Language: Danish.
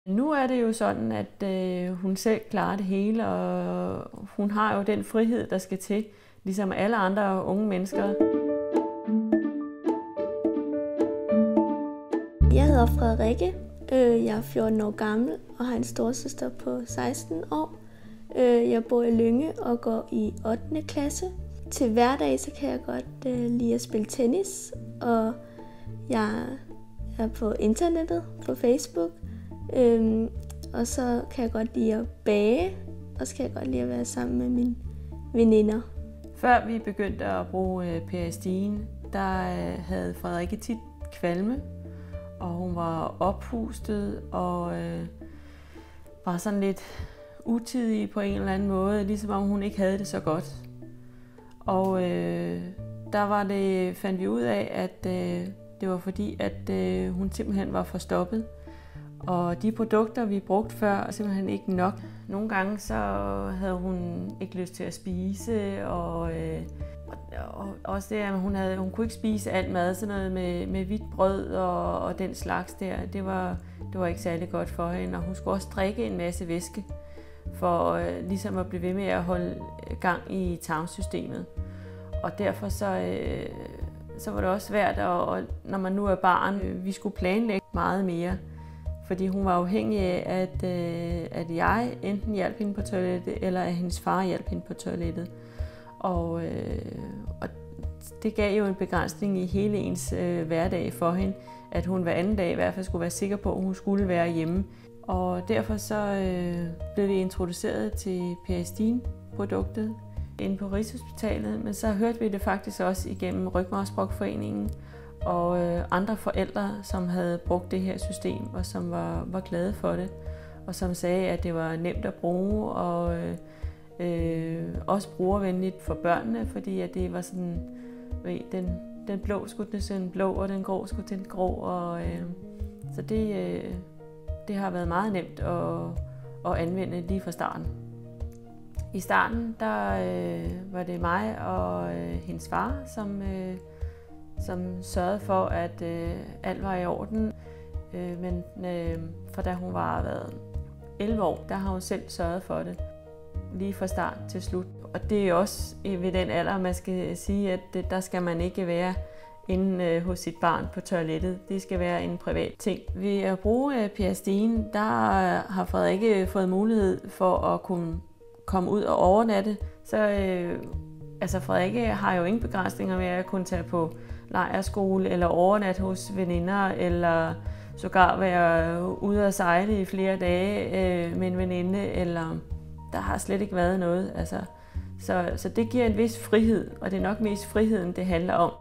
Nu er det jo sådan, at hun selv klarer det hele, og hun har jo den frihed, der skal til, ligesom alle andre unge mennesker. Jeg hedder Frederikke. Jeg er 14 år gammel og har en storesøster på 16 år. Jeg bor i Lynge og går i 8. klasse. Til hverdag så kan jeg godt lide at spille tennis, og jeg er på internettet, på Facebook. Og så kan jeg godt lide at bage, og så kan jeg godt lide at være sammen med mine veninder. Før vi begyndte at bruge peristin, der havde Frederikke tit kvalme, og hun var oppustet og var sådan lidt utidig på en eller anden måde, ligesom om hun ikke havde det så godt. Og fandt vi ud af, at det var fordi, at hun simpelthen var forstoppet. Og de produkter, vi brugte før, var simpelthen ikke nok. Nogle gange så havde hun ikke lyst til at spise, og også det, at hun kunne ikke spise alt mad, sådan noget med hvidt brød og den slags der. Det var ikke særlig godt for hende, og hun skulle også drikke en masse væske, for ligesom at blive ved med at holde gang i tarmsystemet. Og derfor så var det også svært, når man nu er barn, vi skulle planlægge meget mere. Fordi hun var afhængig af, at jeg enten hjalp hende på toilettet, eller at hendes far hjalp hende på toilettet. Og det gav jo en begrænsning i hele ens hverdag for hende, at hun hver anden dag i hvert fald skulle være sikker på, at hun skulle være hjemme. Og derfor så blev vi introduceret til peristin-produktet inde på Rigshospitalet, men så hørte vi det faktisk også igennem Rygmarvsbrokforeningen og andre forældre, som havde brugt det her system, og som var glade for det, og som sagde, at det var nemt at bruge, og også brugervenligt for børnene, fordi at det var sådan, den blå skulle til den blå, og den grå skulle til den grå, og så det har været meget nemt at anvende lige fra starten. I starten, der var det mig og hendes far, som sørgede for, at alt var i orden. Men for da hun var 11 år, der har hun selv sørget for det, lige fra start til slut. Og det er også ved den alder, man skal sige, at der skal man ikke være inde hos sit barn på toilettet. Det skal være en privat ting. Ved at bruge peristin, der har Frederikke fået mulighed for at kunne komme ud og overnatte. Så Frederikke har jo ingen begrænsninger med at kunne tage på lejrskole eller overnat hos veninder, eller sågar være ude at sejle i flere dage med en veninde, eller der har slet ikke været noget. Så det giver en vis frihed, og det er nok mest friheden, det handler om.